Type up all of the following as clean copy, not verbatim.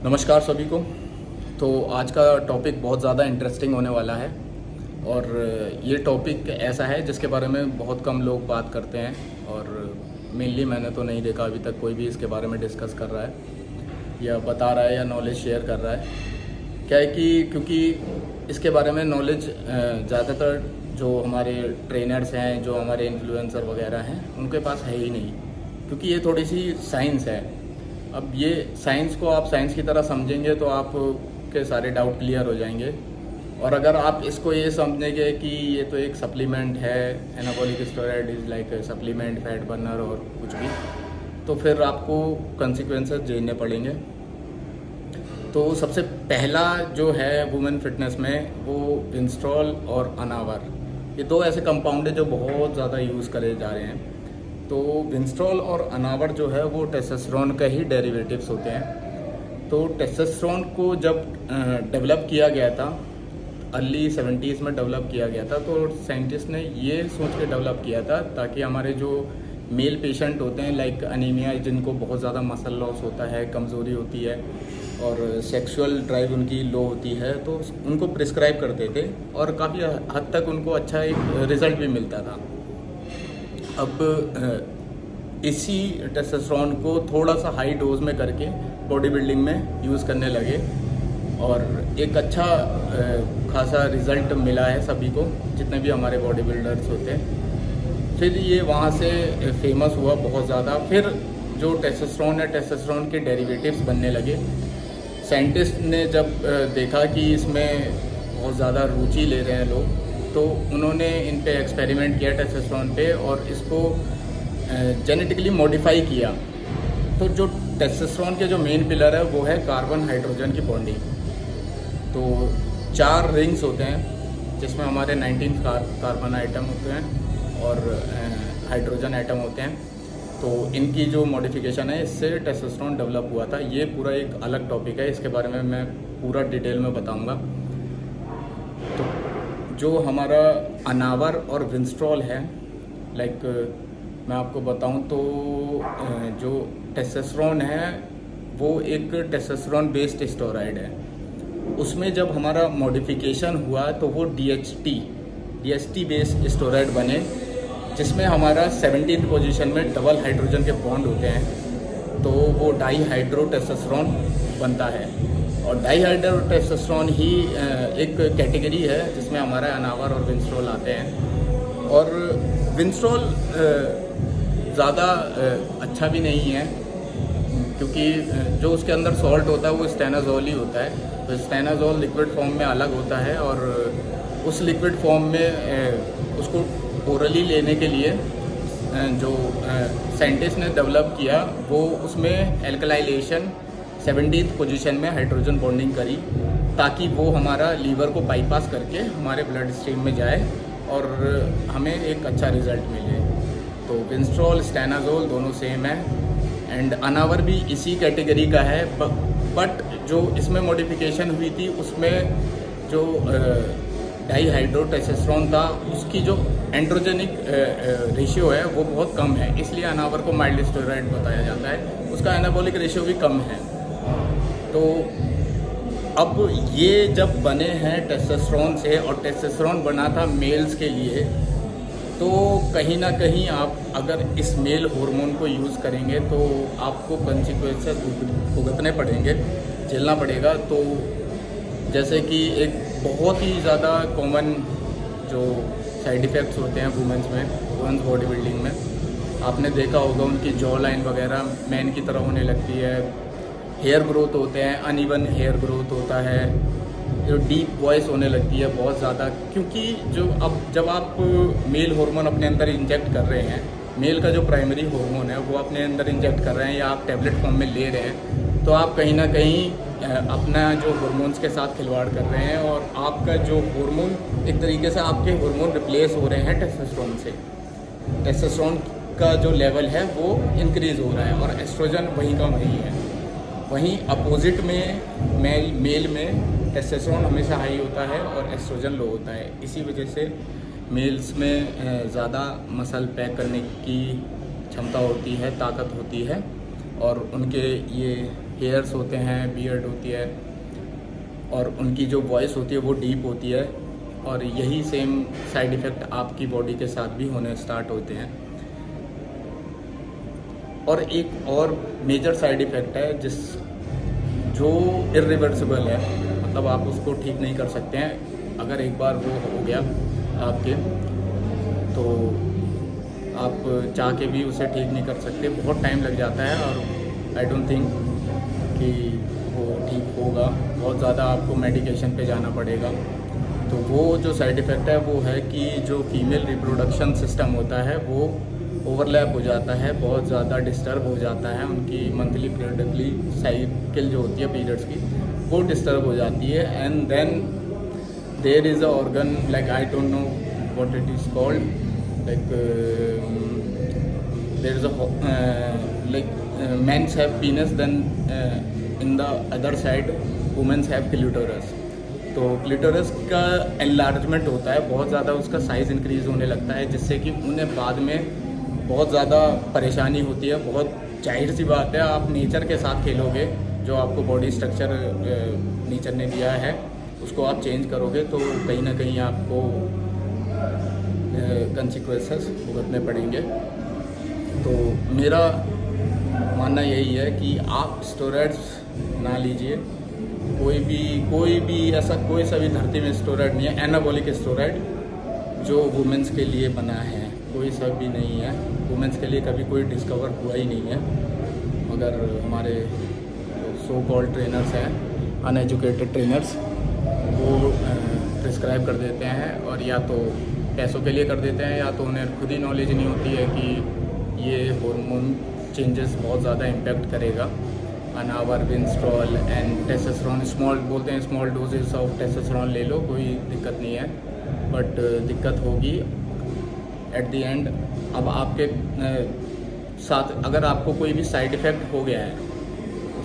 नमस्कार सभी को। तो आज का टॉपिक बहुत ज़्यादा इंटरेस्टिंग होने वाला है और ये टॉपिक ऐसा है जिसके बारे में बहुत कम लोग बात करते हैं और मेनली मैंने तो नहीं देखा अभी तक कोई भी इसके बारे में डिस्कस कर रहा है या बता रहा है या नॉलेज शेयर कर रहा है। क्या है कि क्योंकि इसके बारे में नॉलेज ज़्यादातर जो हमारे ट्रेनर्स हैं, जो हमारे इन्फ्लुएंसर वगैरह हैं, उनके पास है ही नहीं, क्योंकि ये थोड़ी सी साइंस है। अब ये साइंस को आप साइंस की तरह समझेंगे तो आपके सारे डाउट क्लियर हो जाएंगे। और अगर आप इसको ये समझेंगे कि ये तो एक सप्लीमेंट है, anabolic steroid is like supplement, fat burner और कुछ भी, तो फिर आपको कंसिक्वेंसेस झेलने पड़ेंगे। तो सबसे पहला जो है वुमेन फिटनेस में, वो विंस्ट्रॉल और अनावर, ये दो ऐसे कंपाउंड है जो बहुत ज़्यादा यूज़ करे जा रहे हैं। तो विंस्ट्रॉल और अनावर जो है वो टेस्टोस्टेरोन का ही डेरिवेटिव्स होते हैं। तो टेस्टोस्टेरोन को जब डेवलप किया गया था, अर्ली 70s में डेवलप किया गया था, तो साइंटिस्ट ने ये सोच के डेवलप किया था ताकि हमारे जो मेल पेशेंट होते हैं लाइक अनीमिया, जिनको बहुत ज़्यादा मसल लॉस होता है, कमज़ोरी होती है और सेक्सुअल ड्राइव उनकी लो होती है, तो उनको प्रिस्क्राइब करते थे और काफ़ी हद तक उनको अच्छा एक रिज़ल्ट भी मिलता था। अब इसी टेस्टोस्टेरोन को थोड़ा सा हाई डोज में करके बॉडी बिल्डिंग में यूज़ करने लगे और एक अच्छा खासा रिज़ल्ट मिला है सभी को, जितने भी हमारे बॉडी बिल्डर्स होते हैं। फिर ये वहाँ से फेमस हुआ बहुत ज़्यादा। फिर जो टेस्टोस्टेरोन है, टेस्टोस्टेरोन के डेरिवेटिव्स बनने लगे। साइंटिस्ट ने जब देखा कि इसमें बहुत ज़्यादा रुचि ले रहे हैं लोग, तो उन्होंने इन पे एक्सपेरिमेंट किया टेस्टोस्टेरोन पे और इसको जेनेटिकली मॉडिफाई किया। तो जो टेस्टोस्टेरोन के जो मेन पिलर है वो है कार्बन हाइड्रोजन की बॉन्डिंग। तो 4 रिंग्स होते हैं जिसमें हमारे 19 कार्बन आइटम होते हैं और हाइड्रोजन आइटम होते हैं। तो इनकी जो मॉडिफिकेशन है, इससे टेस्टोस्टेरोन डेवलप हुआ था। ये पूरा एक अलग टॉपिक है, इसके बारे में मैं पूरा डिटेल में बताऊंगा। तो जो हमारा अनावर और विंस्ट्रॉल है, लाइक मैं आपको बताऊं तो जो टेस्टोस्टेरोन है वो एक टेस्टोस्टेरोन बेस्ड स्टेरॉइड है। उसमें जब हमारा मॉडिफिकेशन हुआ तो वो DHT बेस्ड स्टेरॉइड बने, जिसमें हमारा 17th पोजीशन में डबल हाइड्रोजन के बॉन्ड होते हैं, तो वो डाईहाइड्रो टेस्टोस्टेरोन बनता है। और डाईहाइड्रो टेस्टोस्टेरोन ही एक कैटेगरी है जिसमें हमारा अनावर और विंस्ट्रॉल आते हैं। और विंस्ट्रॉल ज़्यादा अच्छा भी नहीं है, क्योंकि जो उसके अंदर सॉल्ट होता है वो स्टेनाजोल ही होता है। तो स्टेनाजोल लिक्विड फॉर्म में अलग होता है और उस लिक्विड फॉर्म में उसको ओरली लेने के लिए जो साइंटिस्ट ने डेवलप किया, वो उसमें एल्कलाइलेशन 17th पोजीशन में हाइड्रोजन बॉन्डिंग करी, ताकि वो हमारा लीवर को बाईपास करके हमारे ब्लड स्ट्रीम में जाए और हमें एक अच्छा रिजल्ट मिले। तो विंस्ट्रॉल, स्टेनाजोल दोनों सेम है एंड अनावर भी इसी कैटेगरी का है। बट जो इसमें मॉडिफिकेशन हुई थी उसमें जो डाईहाइड्रो टेस्टोस्टेरोन था, उसकी जो एंड्रोजेनिक रेशियो है वो बहुत कम है, इसलिए अनावर को माइल्ड स्टेरॉइड बताया जाता है। उसका एनाबॉलिक रेशियो भी कम है। तो अब ये जब बने हैं टेस्टोस्टेरोन से, और टेस्टोस्टेरोन बना था मेल्स के लिए, तो कहीं ना कहीं आप अगर इस मेल हार्मोन को यूज़ करेंगे तो आपको कंसिक्वेंसेस भुगतने पड़ेंगे, झेलना पड़ेगा। तो जैसे कि एक बहुत ही ज़्यादा कॉमन जो साइड इफ़ेक्ट्स होते हैं वुमेन्स बॉडी बिल्डिंग में, आपने देखा होगा उनकी जॉ लाइन वगैरह मैन की तरह होने लगती है, हेयर ग्रोथ होते हैं, अनइवन हेयर ग्रोथ होता है, जो डीप वॉइस होने लगती है बहुत ज़्यादा। क्योंकि जब आप मेल हार्मोन अपने अंदर इंजेक्ट कर रहे हैं, मेल का जो प्राइमरी हार्मोन है वो अपने अंदर इंजेक्ट कर रहे हैं या आप टैबलेट फॉर्म में ले रहे हैं, तो आप कहीं ना कहीं अपना जो हार्मोन्स के साथ खिलवाड़ कर रहे हैं और आपका जो हार्मोन, एक तरीके से आपके हार्मोन रिप्लेस हो रहे हैं टेस्टोस्टेरोन से। टेस्टोस्टेरोन का जो लेवल है वो इंक्रीज़ हो रहा है और एस्ट्रोजन वहीं का वहीं है। वहीं अपोजिट में मेल में टेस्टोस्टेरोन हमेशा हाई होता है और एस्ट्रोजन लो होता है। इसी वजह से मेल्स में ज़्यादा मसल पैक करने की क्षमता होती है, ताकत होती है और उनके ये हेयर्स होते हैं, बियर्ड होती है, और उनकी जो वॉइस होती है वो डीप होती है। और यही सेम साइड इफ़ेक्ट आपकी बॉडी के साथ भी होने स्टार्ट होते हैं। और एक और मेजर साइड इफ़ेक्ट है जो इरिवर्सिबल है, मतलब आप उसको ठीक नहीं कर सकते हैं। अगर एक बार वो हो गया आपके, तो आप चाह के भी उसे ठीक नहीं कर सकते, बहुत टाइम लग जाता है। और आई डोंट थिंक कि वो ठीक होगा, बहुत ज़्यादा आपको मेडिकेशन पे जाना पड़ेगा। तो वो जो साइड इफ़ेक्ट है वो है कि जो फीमेल रिप्रोडक्शन सिस्टम होता है वो ओवरलैप हो जाता है, बहुत ज़्यादा डिस्टर्ब हो जाता है। उनकी मंथली पीरियडली साइकिल जो होती है पीरियड्स की, वो डिस्टर्ब हो जाती है। And then there is a organ, like I don't know what it is called, like there is a like mens have penis, then in the other side womens have clitoris. तो clitoris का enlargement होता है, बहुत ज़्यादा उसका size increase होने लगता है, जिससे कि उन्हें बाद में बहुत ज़्यादा परेशानी होती है। बहुत जाहिर सी बात है, आप नेचर के साथ खेलोगे, जो आपको बॉडी स्ट्रक्चर नेचर ने दिया है उसको आप चेंज करोगे तो कहीं ना कहीं आपको कंसिक्वेंसेस भुगतने पड़ेंगे। तो मेरा मानना यही है कि आप स्टेरॉइड्स ना लीजिए, कोई भी ऐसा कोई सा भी धरती में स्टेरॉइड नहीं है, एनाबॉलिक स्टेरॉइड जो वुमेंस के लिए बना है, कोई सा भी नहीं है। वुमेंस के लिए कभी कोई डिस्कवर हुआ ही नहीं है, मगर हमारे सो कॉल्ड ट्रेनर्स हैं, अनएजुकेटेड ट्रेनर्स, वो प्रिस्क्राइब कर देते हैं, और या तो पैसों के लिए कर देते हैं, या तो उन्हें खुद ही नॉलेज नहीं होती है कि ये हार्मोन चेंजेस बहुत ज़्यादा इम्पेक्ट करेगा। अनावर, विंस्ट्रॉल एंड टेस्टोस्टेरोन, स्मॉल बोलते हैं, स्मॉल डोजेस ऑफ टेस्टोस्टेरोन ले लो, कोई दिक्कत नहीं है, बट दिक्कत होगी एट द एंड। अब आपके साथ अगर आपको कोई भी साइड इफ़ेक्ट हो गया है,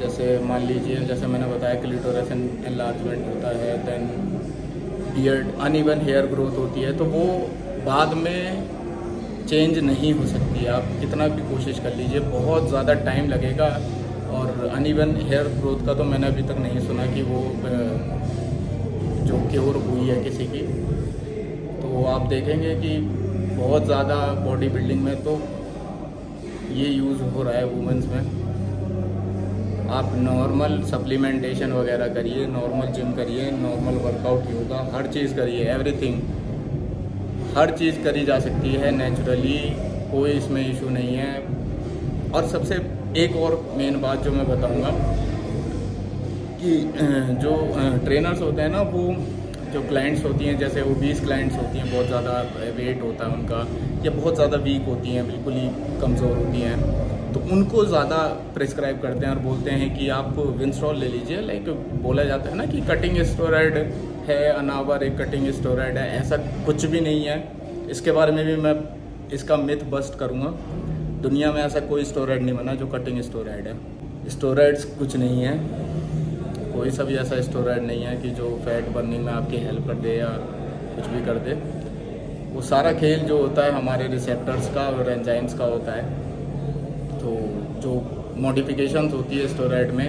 जैसे मान लीजिए, जैसे मैंने बताया क्लिटोरस एनलार्जमेंट होता है, then beard uneven hair growth होती है, तो वो बाद में चेंज नहीं हो सकती है। आप कितना भी कोशिश कर लीजिए, बहुत ज़्यादा टाइम लगेगा। और अनइवन हेयर ग्रोथ का तो मैंने अभी तक नहीं सुना कि वो जो क्योर हुई है किसी की। तो आप देखेंगे कि बहुत ज़्यादा बॉडी बिल्डिंग में तो ये यूज़ हो रहा है वुमेंस में। आप नॉर्मल सप्लीमेंटेशन वगैरह करिए, नॉर्मल जिम करिए, नॉर्मल वर्कआउट, योगा, हर चीज़ करिए, एवरीथिंग, हर चीज़ करी जा सकती है नेचुरली, कोई इसमें इशू नहीं है। और सबसे एक और मेन बात जो मैं बताऊंगा कि जो ट्रेनर्स होते हैं ना, वो जो क्लाइंट्स होती हैं, जैसे ओबीस क्लाइंट्स होती हैं, बहुत ज़्यादा वेट होता है उनका, या बहुत ज़्यादा वीक होती हैं, बिल्कुल ही कमज़ोर होती हैं, तो उनको ज़्यादा प्रिस्क्राइब करते हैं और बोलते हैं कि आप विंस्ट्रॉल ले लीजिए। लाइक बोला जाता है ना कि कटिंग स्टेरॉइड है, अनावर एक कटिंग स्टेरॉइड है, ऐसा कुछ भी नहीं है। इसके बारे में भी मैं इसका मिथ बस्ट करूँगा। दुनिया में ऐसा कोई स्टेरॉइड नहीं बना जो कटिंग स्टेरॉइड है। स्टेरॉइड्स कुछ नहीं है, कोई सा भी ऐसा स्टेरॉइड नहीं है कि जो फैट बर्निंग में आपकी हेल्प कर दे या कुछ भी कर दे। वो सारा खेल जो होता है हमारे रिसेप्टर्स का और एंजाइम्स का होता है। तो जो मॉडिफिकेशंस होती है स्टेरॉइड में,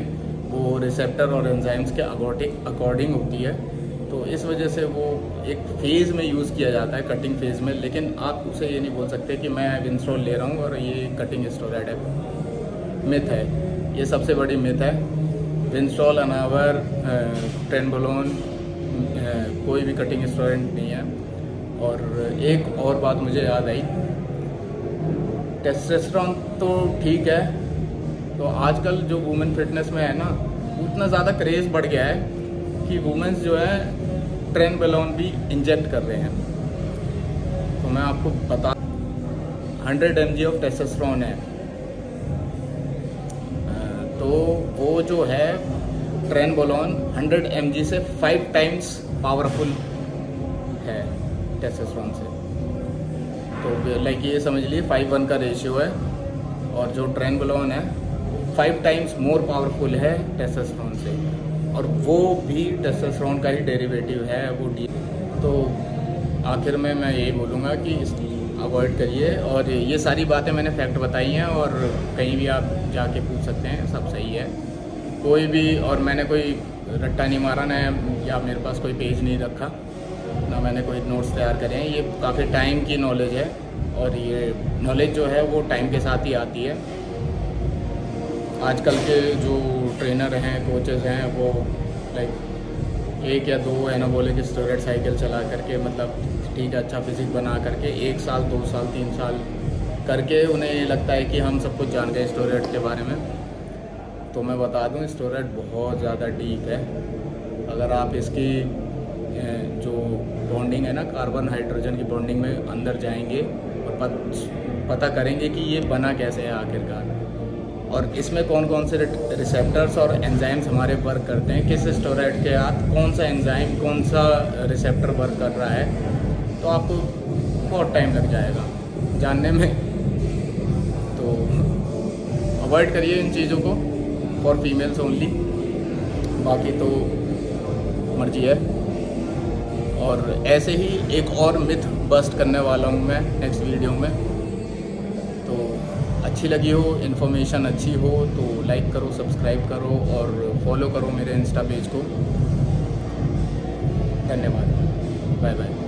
वो रिसेप्टर और एंजाइम्स के अकॉर्डिंग होती है। तो इस वजह से वो एक फेज़ में यूज़ किया जाता है, कटिंग फेज़ में। लेकिन आप उसे ये नहीं बोल सकते कि मैं विंस्ट्रॉल ले रहा हूँ और ये कटिंग स्टेरॉइड है। मिथ है, ये सबसे बड़ी मिथ है। विंस्ट्रॉल, अनावर, ट्रेनबोलोन कोई भी कटिंग स्टेरॉइड नहीं है। और एक और बात मुझे याद आई, टेस्टोस्टेरोन तो ठीक है, तो आजकल जो वुमेन फिटनेस में है ना, उतना ज़्यादा क्रेज़ बढ़ गया है कि वुमेन्स जो है ट्रेनबोलोन भी इंजेक्ट कर रहे हैं। तो मैं आपको बता 100 mg ऑफ टेस्टोस्टेरोन है, तो वो जो है ट्रेनबोलोन 100 mg से 5 टाइम्स पावरफुल है टेस्टोस्टेरोन से। तो लाइक ये समझ लीजिए 5:1 का रेशियो है, और जो ट्रेनबोलोन है 5 टाइम्स मोर पावरफुल है टेस्टोस्टेरोन से, और वो भी टेस्टोस्टेरोन का ही डेरिवेटिव है वो तो आखिर में मैं यही बोलूँगा कि अवॉइड करिए। और ये सारी बातें मैंने फैक्ट बताई हैं, और कहीं भी आप जाके पूछ सकते हैं, सब सही है, कोई भी, और मैंने कोई रट्टा नहीं मारा ना, या मेरे पास कोई पेज नहीं रखा ना, मैंने कोई नोट्स तैयार करे हैं। ये काफ़ी टाइम की नॉलेज है, और ये नॉलेज जो है वो टाइम के साथ ही आती है। आजकल के जो ट्रेनर हैं, कोचेस हैं, वो लाइक 1 या 2 एनाबॉलिक स्टेरॉइड साइकिल चला करके, मतलब ठीक है अच्छा फिजिक बना करके 1 साल 2 साल 3 साल करके उन्हें ये लगता है कि हम सब कुछ जान गए स्टेरॉइड के बारे में। तो मैं बता दूं, स्टेरॉइड बहुत ज़्यादा डीप है। अगर आप इसकी जो बॉन्डिंग है ना, कार्बन हाइड्रोजन की बॉन्डिंग में अंदर जाएंगे और पता करेंगे कि ये बना कैसे है आखिरकार, और इसमें कौन कौन से रिसेप्टर्स और एंजाइम्स हमारे वर्क करते हैं, किस स्टेरॉइड के साथ कौन सा एंजाइम कौन सा रिसेप्टर वर्क कर रहा है, तो आपको बहुत टाइम लग जाएगा जानने में। तो अवॉइड करिए इन चीज़ों को, फॉर फीमेल्स ओनली, बाकी तो मर्जी है। और ऐसे ही एक और मिथ बस्ट करने वाला हूँ मैं नेक्स्ट वीडियो में। तो अच्छी लगी हो, इन्फॉर्मेशन अच्छी हो तो लाइक करो, सब्सक्राइब करो और फॉलो करो मेरे इंस्टा पेज को। धन्यवाद, बाय बाय।